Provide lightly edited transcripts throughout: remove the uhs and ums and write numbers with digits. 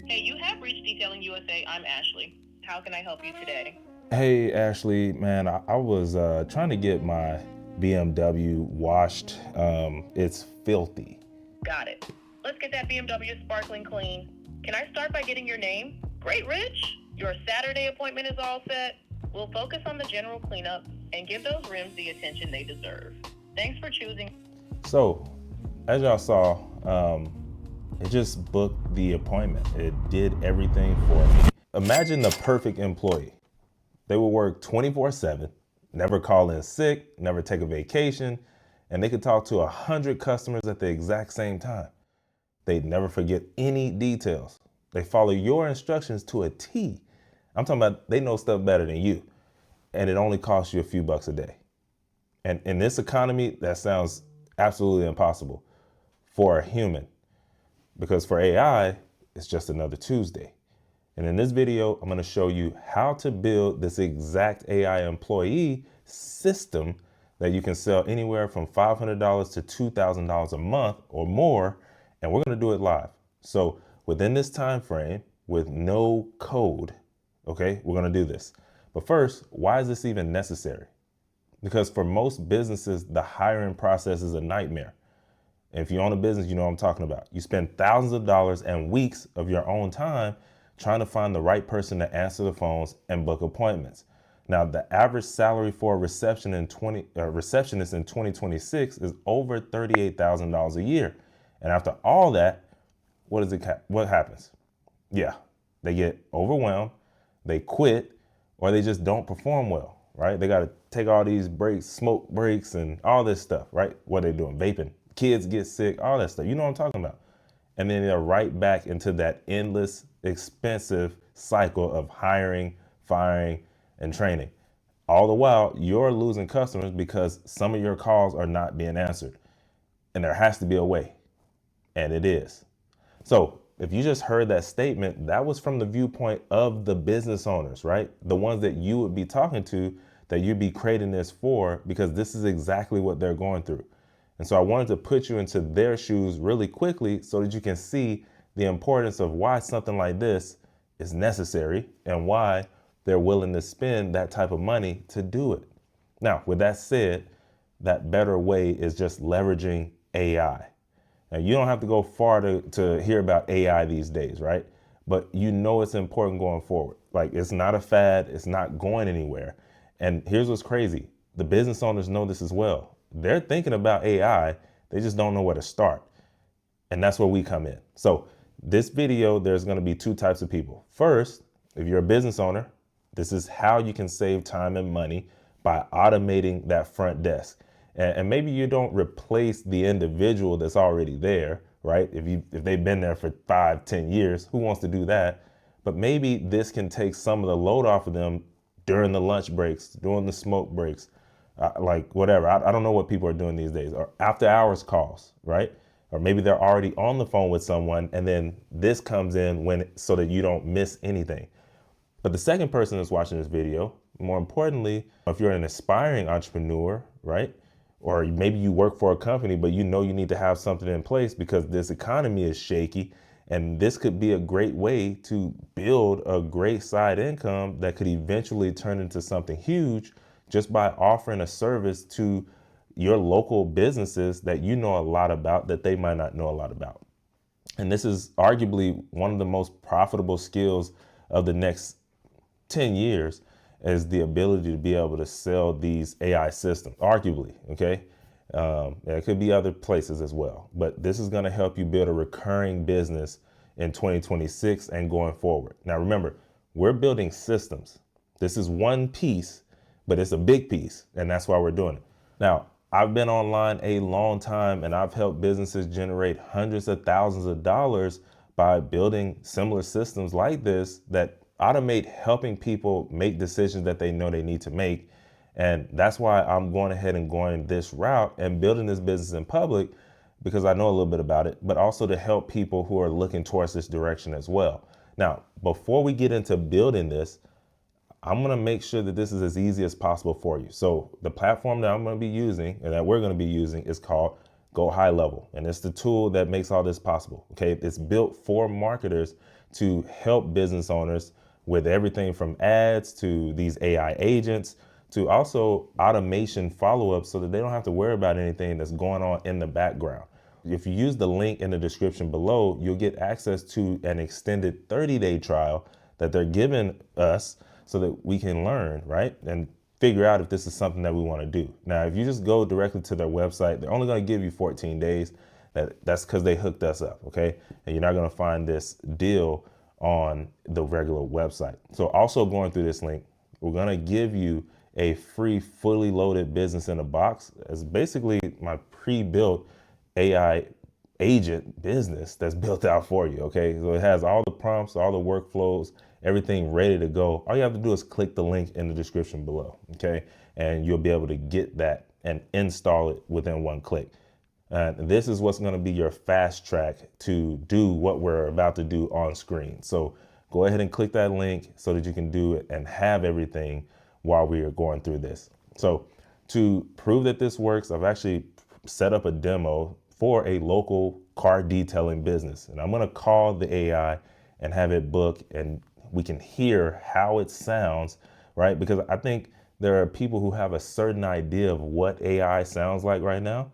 Hey, you have reached Detailing USA. I'm Ashley. How can I help you today? Hey Ashley, man, I was trying to get my BMW washed. It's filthy. Got it. Let's get that BMW sparkling clean. Can I start by getting your name? Great, Rich. Your Saturday appointment is all set. We'll focus on the general cleanup and give those rims the attention they deserve. Thanks for choosing. So, as y'all saw, it just booked the appointment. It did everything for me. Imagine the perfect employee. They would work 24/7, never call in sick, never take a vacation, and they could talk to 100 customers at the exact same time. They'd never forget any details. They follow your instructions to a T. I'm talking about they know stuff better than you, and it only costs you a few bucks a day. And in this economy, that sounds absolutely impossible for a human, because for AI, it's just another Tuesday. And in this video, I'm going to show you how to build this exact AI employee system that you can sell anywhere from $500 to $2,000 a month or more. And we're going to do it live. So within this time frame, with no code, okay, we're going to do this. But first, why is this even necessary? Because for most businesses, the hiring process is a nightmare. And if you own a business, you know what I'm talking about. You spend thousands of dollars and weeks of your own time trying to find the right person to answer the phones and book appointments. Now, the average salary for a receptionist in 2026 is over $38,000 a year. And after all that, what happens? Yeah, they get overwhelmed, they quit, or they just don't perform well, right? They got to take all these breaks, smoke breaks, and all this stuff, right? What are they doing? Vaping. Kids get sick, all that stuff. You know what I'm talking about. And then they're right back into that endless, expensive cycle of hiring, firing, and training. All the while, you're losing customers because some of your calls are not being answered. And there has to be a way. And it is. So if you just heard that statement, that was from the viewpoint of the business owners, right? The ones that you would be talking to, that you'd be creating this for, because this is exactly what they're going through. And so I wanted to put you into their shoes really quickly so that you can see the importance of why something like this is necessary and why they're willing to spend that type of money to do it. Now, with that said, that better way is just leveraging AI. Now, you don't have to go far to hear about AI these days, right? But you know it's important going forward. Like, it's not a fad, it's not going anywhere. And here's what's crazy. The business owners know this as well. They're thinking about AI, they just don't know where to start. And that's where we come in. So this video, there's going to be two types of people. First, if you're a business owner, this is how you can save time and money by automating that front desk. And maybe you don't replace the individual that's already there, right? If they've been there for 5, 10 years, who wants to do that? But maybe this can take some of the load off of them during the lunch breaks, during the smoke breaks, like whatever. I don't know what people are doing these days, or after hours calls, right? Or maybe they're already on the phone with someone and then this comes in so that you don't miss anything. But the second person that's watching this video, more importantly, if you're an aspiring entrepreneur, right? Or maybe you work for a company, but you know you need to have something in place because this economy is shaky. And this could be a great way to build a great side income that could eventually turn into something huge just by offering a service to your local businesses that you know a lot about that they might not know a lot about. And this is arguably one of the most profitable skills of the next 10 years is the ability to be able to sell these AI systems, arguably, okay? It could be other places as well, but this is gonna help you build a recurring business in 2026 and going forward. Now remember, we're building systems. This is one piece, but it's a big piece, and that's why we're doing it. Now, I've been online a long time and I've helped businesses generate hundreds of thousands of dollars by building similar systems like this that automate helping people make decisions that they know they need to make. And that's why I'm going ahead and going this route and building this business in public, because I know a little bit about it, but also to help people who are looking towards this direction as well. Now, before we get into building this, I'm going to make sure that this is as easy as possible for you. So the platform that I'm going to be using and that we're going to be using is called Go High Level. And it's the tool that makes all this possible. Okay. It's built for marketers to help business owners with everything from ads to these AI agents to also automation follow-up so that they don't have to worry about anything that's going on in the background. If you use the link in the description below, you'll get access to an extended 30-day trial that they're giving us so that we can learn, right? And figure out if this is something that we want to do. Now, if you just go directly to their website, they're only going to give you 14 days. That's because they hooked us up, okay? And you're not going to find this deal on the regular website. So also going through this link, we're going to give you a free, fully loaded business in a box. It's basically my pre-built AI agent business that's built out for you, okay? So it has all the prompts, all the workflows, everything ready to go. All you have to do is click the link in the description below, okay? And you'll be able to get that and install it within one click. This is what's gonna be your fast track to do what we're about to do on screen. So go ahead and click that link so that you can do it and have everything while we are going through this. So to prove that this works, I've actually set up a demo for a local car detailing business. And I'm gonna call the AI and have it book, and we can hear how it sounds, right? Because I think there are people who have a certain idea of what AI sounds like right now,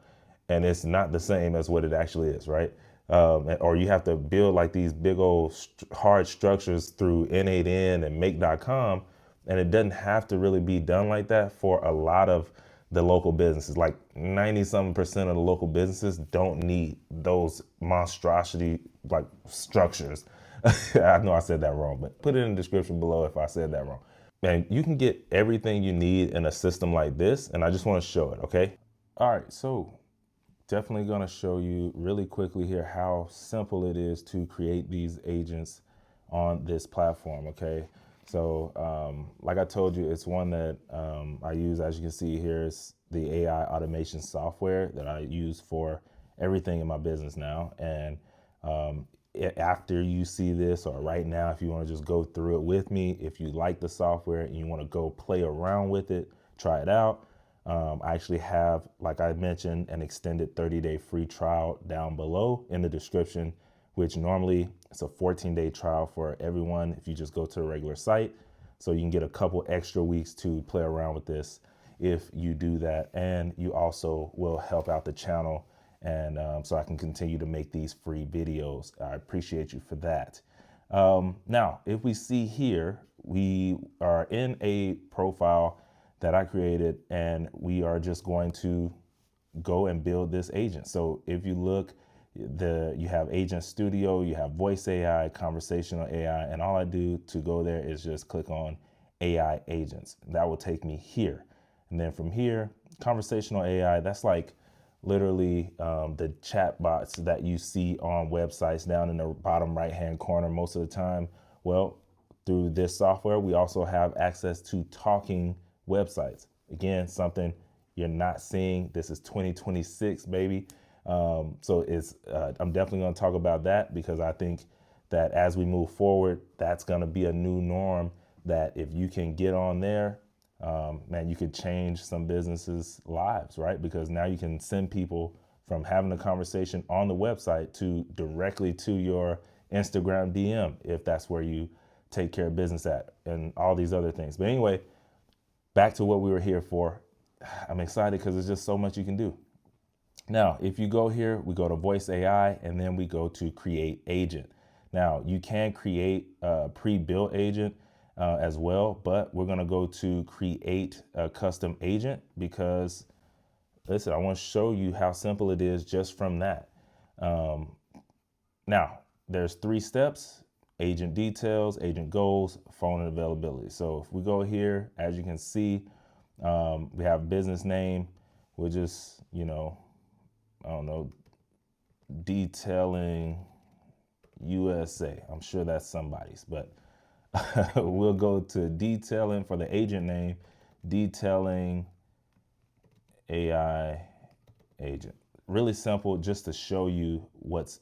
and it's not the same as what it actually is, right? Or you have to build like these big old hard structures through N8N and Make.com, and it doesn't have to really be done like that for a lot of the local businesses. Like 90-something% of the local businesses don't need those monstrosity like structures. I know I said that wrong, but put it in the description below if I said that wrong. And you can get everything you need in a system like this, and I just want to show it, okay? All right, so definitely gonna show you really quickly here how simple it is to create these agents on this platform, okay? So like I told you, it's one that I use. As you can see here, is the AI automation software that I use for everything in my business now. And after you see this, or right now, if you want to just go through it with me, if you like the software and you want to go play around with it, try it out. I actually have, like I mentioned, an extended 30-day free trial down below in the description, which normally it's a 14-day trial for everyone if you just go to the regular site. So you can get a couple extra weeks to play around with this if you do that. And you also will help out the channel, and so I can continue to make these free videos. I appreciate you for that. Now, if we see here, we are in a profile that I created, and we are just going to go and build this agent. So if you look, you have Agent Studio, you have Voice AI, Conversational AI, and all I do to go there is just click on AI agents. That will take me here. And then from here, Conversational AI, that's like literally the chat bots that you see on websites down in the bottom right-hand corner most of the time. Well, through this software, we also have access to talking websites. Again, something you're not seeing. This is 2026, baby. So it's I'm definitely going to talk about that, because I think that as we move forward, that's going to be a new norm, that if you can get on there, man, you could change some businesses' lives, right? Because now you can send people from having a conversation on the website to directly to your Instagram DM, if that's where you take care of business at, and all these other things. But anyway, back to what we were here for. I'm excited because there's just so much you can do. Now, if you go here, we go to Voice AI, and then we go to Create Agent. Now, you can create a pre-built agent as well, but we're gonna go to Create a Custom Agent, because, listen, I wanna show you how simple it is just from that. Now, there's 3 steps: agent details, agent goals, phone and availability. So if we go here, as you can see, we have business name. We're just, I don't know, Detailing USA. I'm sure that's somebody's, but we'll go to detailing for the agent name, Detailing AI agent. Really simple, just to show you what's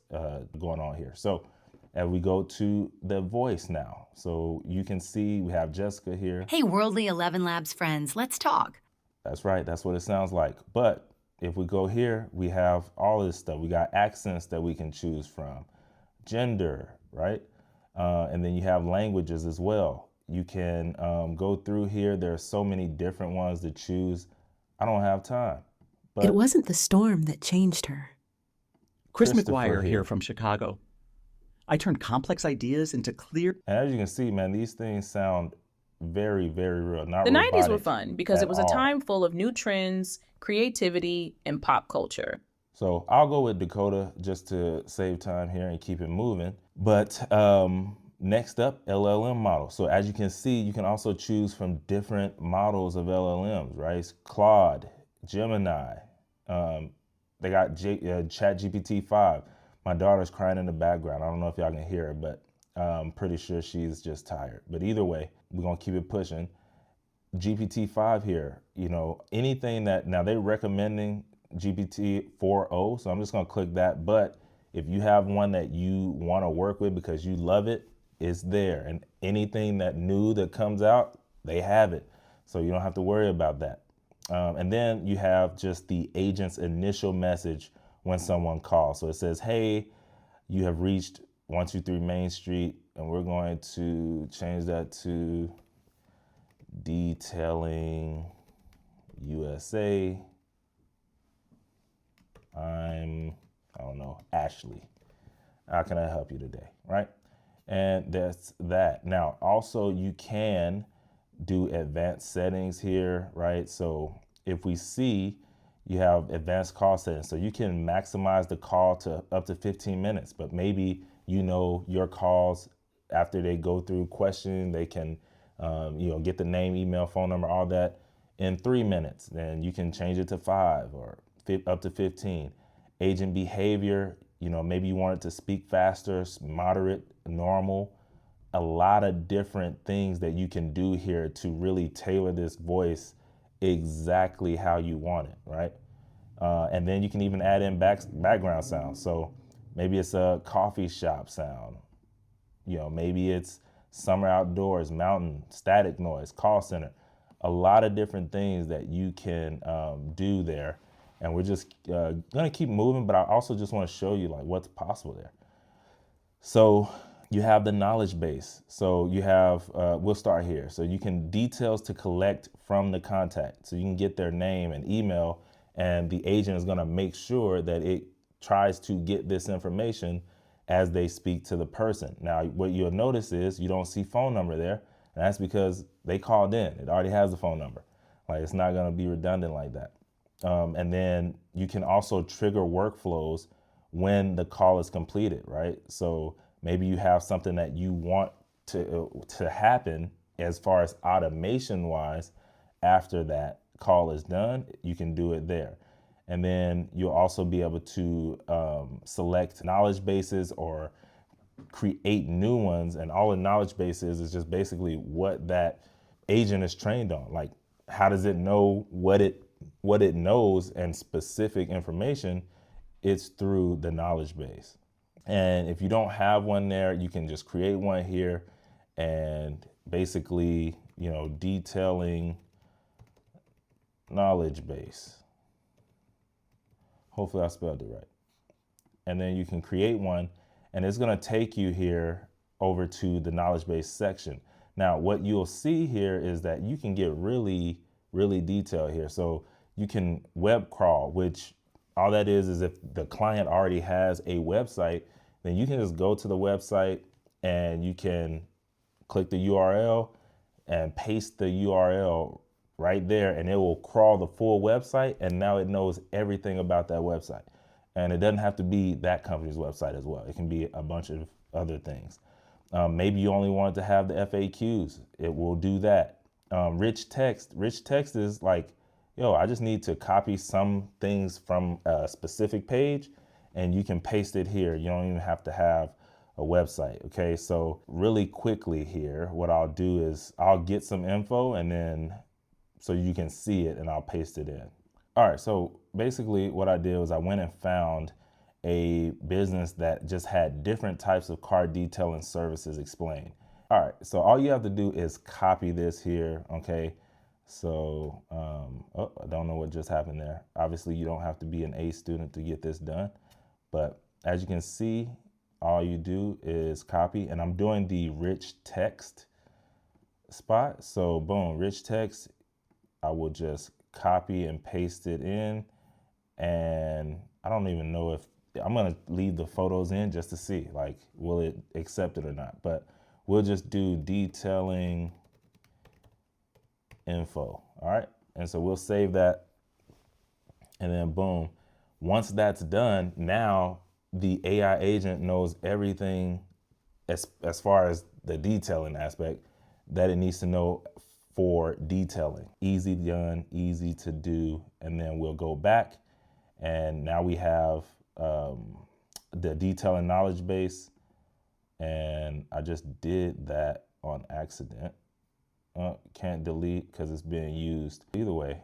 going on here. So as we go to the voice now, so you can see we have Jessica here. Hey, Worldly 11 Labs friends, let's talk. That's right, that's what it sounds like. But if we go here, we have all this stuff. We got accents that we can choose from, gender, right? And then you have languages as well. You can go through here. There are so many different ones to choose. I don't have time. But It wasn't the storm that changed her. Chris Christopher McGuire here here. from Chicago. I turn complex ideas into clear. And as you can see, man, these things sound very, very real. Not The 90s were robotic fun because at it was a all. time full of new trends, creativity, and pop culture. So I'll go with Dakota just to save time here and keep it moving. But next up, LLM model. So as you can see, you can also choose from different models of LLMs, right? It's Claude, Gemini. They got ChatGPT 5. My daughter's crying in the background. I don't know if y'all can hear her, but I'm pretty sure she's just tired. But either way, we're gonna keep it pushing. GPT-5 here, anything that, now they're recommending GPT 4.0, so I'm just gonna click that. But if you have one that you wanna work with because you love it, it's there. And anything that new that comes out, they have it. So you don't have to worry about that. And then you have just the agent's initial message when someone calls. So it says, hey, you have reached 123 Main Street, and we're going to change that to Detailing USA. I don't know, Ashley. How can I help you today, right? And that's that. Now, also you can do advanced settings here, right? So if we see you have advanced call settings, so you can maximize the call to up to 15 minutes, but maybe your calls after they go through questioning, they can get the name, email, phone number, all that in 3 minutes. Then you can change it to 5 or up to 15. Agent behavior, maybe you want it to speak faster, moderate, normal. A lot of different things that you can do here to really tailor this voice exactly how you want it, right? And then you can even add in background sounds. So maybe it's a coffee shop sound. Maybe it's summer outdoors, mountain, static noise, call center. A lot of different things that you can do there. And we're just gonna keep moving, but I also just wanna show you what's possible there. So you have the knowledge base. So you have, we'll start here. So you can details to collect from the contact. So you can get their name and email, and the agent is gonna make sure that it tries to get this information as they speak to the person. Now, what you'll notice is you don't see phone number there, and that's because they called in. It already has the phone number. It's not gonna be redundant like that. And then you can also trigger workflows when the call is completed, right? So maybe you have something that you want to happen as far as automation wise after that call is done, you can do it there. And then you'll also be able to select knowledge bases or create new ones. And all the knowledge bases is just basically what that agent is trained on. Like, how does it know what it knows, and specific information? It's through the knowledge base. And if you don't have one there, you can just create one here and basically, detailing knowledge base. Hopefully I spelled it right. And then you can create one, and it's gonna take you here over to the knowledge base section. Now, what you'll see here is that you can get really, really detailed here. So you can web crawl, which all that is if the client already has a website, then you can just go to the website and you can click the URL and paste the URL right there, and it will crawl the full website, and now it knows everything about that website. And it doesn't have to be that company's website as well. It can be a bunch of other things. Maybe you only want to have the FAQs. It will do that. Rich text is like, I just need to copy some things from a specific page, and you can paste it here. You don't even have to have a website. Okay, so really quickly here, what I'll do is I'll get some info, and then so you can see it, and I'll paste it in. All right, so basically what I did was I went and found a business that just had different types of car detailing services explained. All right, so all you have to do is copy this here, okay? So, I don't know what just happened there. Obviously, you don't have to be an A student to get this done, but as you can see, all you do is copy, and I'm doing the rich text spot. So boom, rich text, I will just copy and paste it in. And I don't even know if I'm gonna leave the photos in just to see, like, will it accept it or not? But we'll just do detailing info. All right. And so we'll save that. And then boom, once that's done, now the AI agent knows everything as far as the detailing aspect that it needs to know for detailing. Easy done, easy to do. And then we'll go back, and now we have the detailing knowledge base. And I just did that on accident. Can't delete because it's being used. Either way.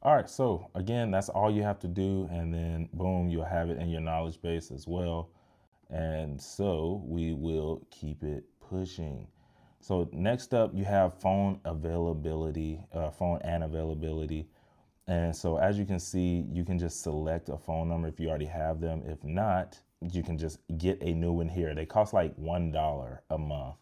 All right, so again, that's all you have to do, and then boom, you'll have it in your knowledge base as well. And so we will keep it pushing. So next up, you have phone availability, phone and availability. And so as you can see, you can just select a phone number if you already have them. If not, you can just get a new one here. They cost like $1 a month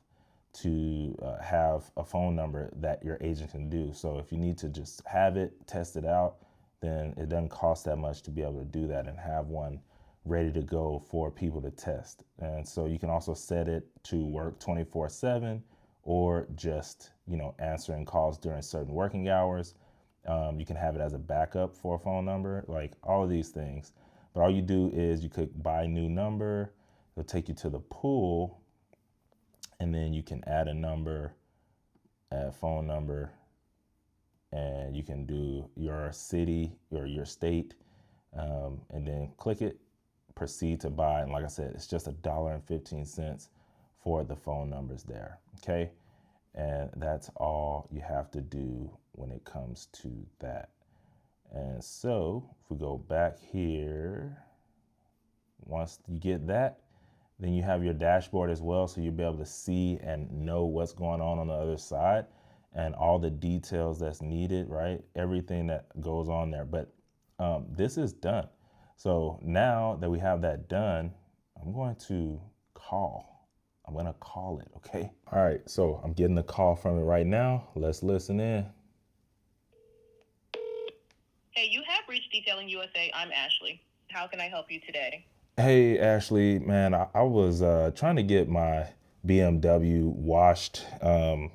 to have a phone number that your agent can do. So if you need to just have it, test it out, then it doesn't cost that much to be able to do that and have one ready to go for people to test. And so you can also set it to work 24/7 or just, answering calls during certain working hours. You can have it as a backup for a phone number, like all of these things. But all you do is you click buy new number. It'll take you to the pool, and then you can add a number, add phone number, and you can do your city or your state, and then click it, proceed to buy. And like I said, it's just $1.15 for the phone numbers there, okay? And that's all you have to do when it comes to that. And so if we go back here, once you get that, then you have your dashboard as well, so you'll be able to see and know what's going on the other side and all the details that's needed, right? Everything that goes on there. But this is done. So now that we have that done, I'm going to call it, okay? All right, so I'm getting a call from it right now. Let's listen in. Hey, you have reached Detailing USA. I'm Ashley. How can I help you today? Hey, Ashley, man, I was trying to get my BMW washed.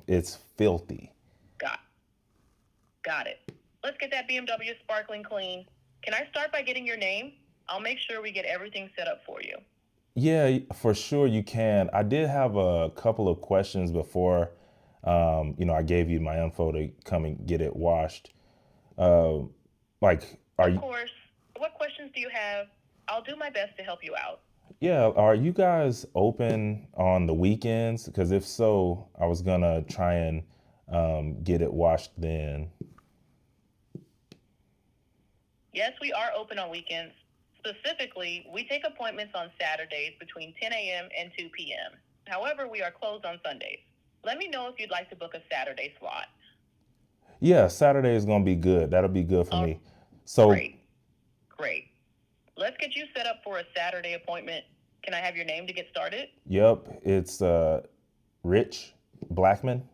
It's filthy. Got it. Let's get that BMW sparkling clean. Can I start by getting your name? I'll make sure we get everything set up for you. Yeah, for sure you can. I did have a couple of questions before, I gave you my info to come and get it washed. Like, Of course. What questions do you have? I'll do my best to help you out. Yeah, are you guys open on the weekends? Because if so, I was gonna try and get it washed then. Yes, we are open on weekends. Specifically, we take appointments on Saturdays between 10 a.m. and 2 p.m. However, we are closed on Sundays. Let me know if you'd like to book a Saturday slot. Yeah, Saturday is gonna be good. That'll be good for me. So Great. Let's get you set up for a Saturday appointment. Can I have your name to get started? Yep, it's Rich Blackman.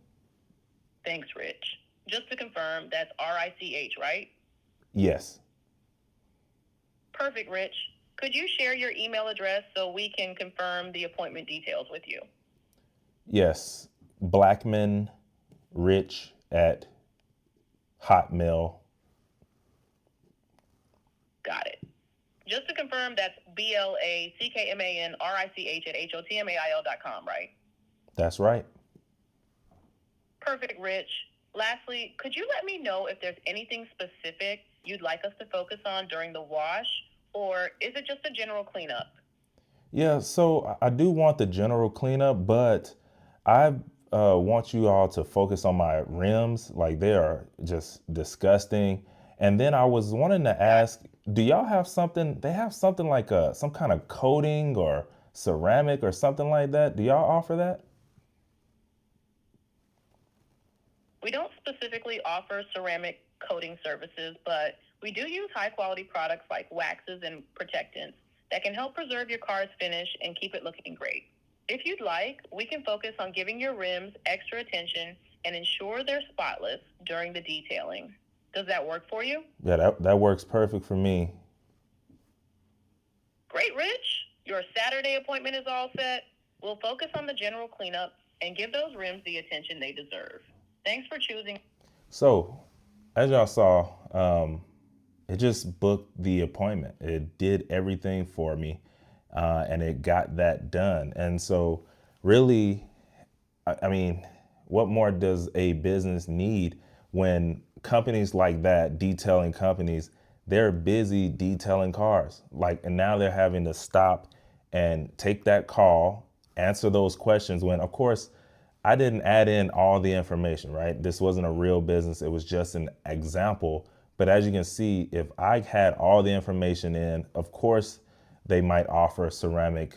Thanks, Rich. Just to confirm, that's R-I-C-H, right? Yes. Perfect, Rich. Could you share your email address so we can confirm the appointment details with you? Yes. Blackman Rich at Hotmail. Got it. Just to confirm, that's BLACKMANRICH at HOTMAIL.com, right? That's right. Perfect, Rich. Lastly, could you let me know if there's anything specific you'd like us to focus on during the wash, or is it just a general cleanup? Yeah, so I do want the general cleanup, but I want you all to focus on my rims. Like, they are just disgusting. And then I was wanting to ask, do y'all have something? They have something like some kind of coating or ceramic or something like that. Do y'all offer that? We don't specifically offer ceramic coating services, but we do use high quality products like waxes and protectants. that can help preserve your car's finish and keep it looking great. If you'd like, we can focus on giving your rims extra attention and ensure they're spotless during the detailing. Does that work for you? Yeah, that works perfect for me. Great, Rich. Your Saturday appointment is all set. We'll focus on the general cleanup and give those rims the attention they deserve. Thanks for choosing. So, as y'all saw, it just booked the appointment. It did everything for me, and it got that done. And so, really, I mean, what more does a business need when companies like that, detailing companies, they're busy detailing cars, and now they're having to stop and take that call, answer those questions when, of course, I didn't add in all the information, right? This wasn't a real business. It was just an example. But as you can see, if I had all the information in, of course, they might offer ceramic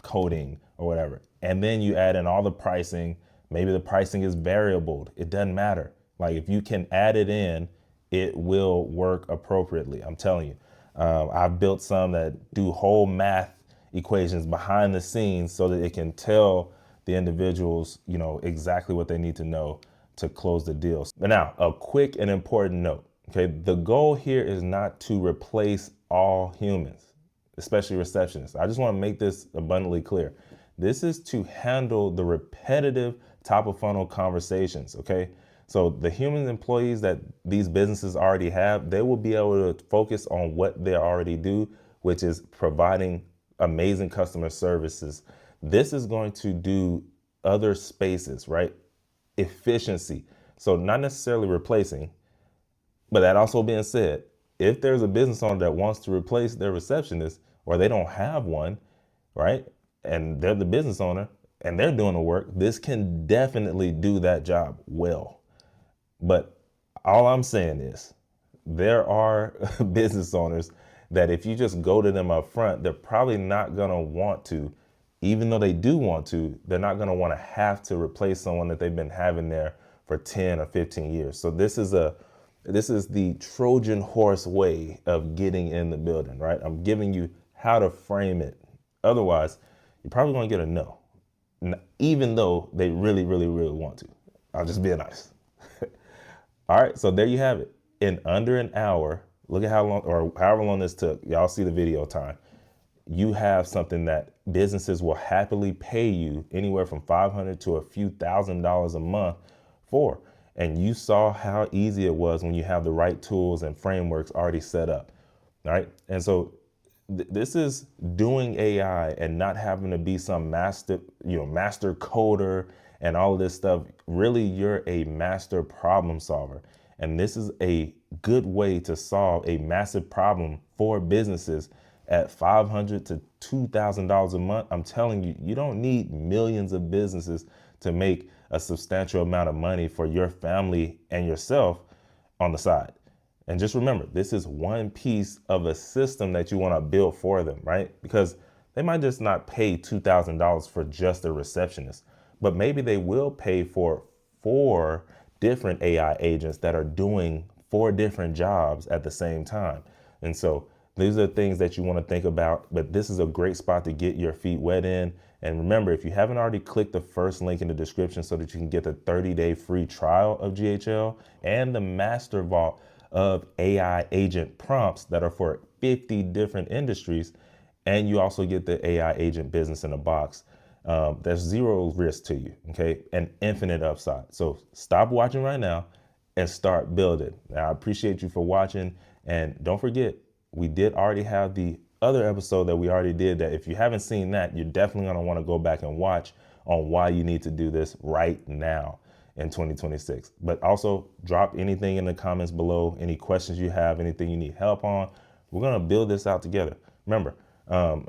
coating or whatever. And then you add in all the pricing. Maybe the pricing is variable. It doesn't matter. If you can add it in, it will work appropriately. I'm telling you. I've built some that do whole math equations behind the scenes so that it can tell the individuals, exactly what they need to know to close the deal. But now, a quick and important note. Okay, the goal here is not to replace all humans, especially receptionists. I just want to make this abundantly clear. This is to handle the repetitive top of funnel conversations, okay? So the human employees that these businesses already have, they will be able to focus on what they already do, which is providing amazing customer services. This is going to do other spaces, right? Efficiency. So not necessarily replacing, but that also being said, if there's a business owner that wants to replace their receptionist or they don't have one, right? And they're the business owner and they're doing the work, this can definitely do that job well. But all I'm saying is there are business owners that if you just go to them up front, they're probably not going to want to, even though they do want to, they're not going to want to have to replace someone that they've been having there for 10 or 15 years. So this is the Trojan horse way of getting in the building, right? I'm giving you how to frame it. Otherwise, you're probably going to get a no, even though they really, really, really want to. I'll just be nice. All right, so there you have it. In under an hour, look at how long, or however long this took. Y'all see the video time. You have something that businesses will happily pay you anywhere from $500 to a few $1,000s a month for. And you saw how easy it was when you have the right tools and frameworks already set up, right? And so this is doing AI and not having to be some master coder and all of this stuff. Really, you're a master problem solver. And this is a good way to solve a massive problem for businesses at $500 to $2,000 a month. I'm telling you, you don't need millions of businesses to make a substantial amount of money for your family and yourself on the side. And just remember, this is one piece of a system that you want to build for them, right? Because they might just not pay $2,000 for just a receptionist, but maybe they will pay for 4 different AI agents that are doing 4 different jobs at the same time. And so these are things that you want to think about, but this is a great spot to get your feet wet in. And remember, if you haven't already clicked the first link in the description so that you can get the 30-day free trial of GHL and the master vault of AI agent prompts that are for 50 different industries, and you also get the AI agent business in a box. There's zero risk to you, okay? And infinite upside. So stop watching right now and start building. Now, I appreciate you for watching. And don't forget, we did already have the other episode that we already did that if you haven't seen that, you're definitely going to want to go back and watch on why you need to do this right now in 2026. But also drop anything in the comments below, any questions you have, anything you need help on. We're going to build this out together. Remember,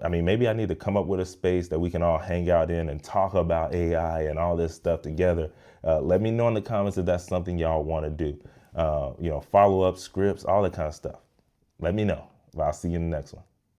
maybe I need to come up with a space that we can all hang out in and talk about AI and all this stuff together. Let me know in the comments if that's something y'all want to do. Follow up scripts, all that kind of stuff. Let me know. I'll see you in the next one.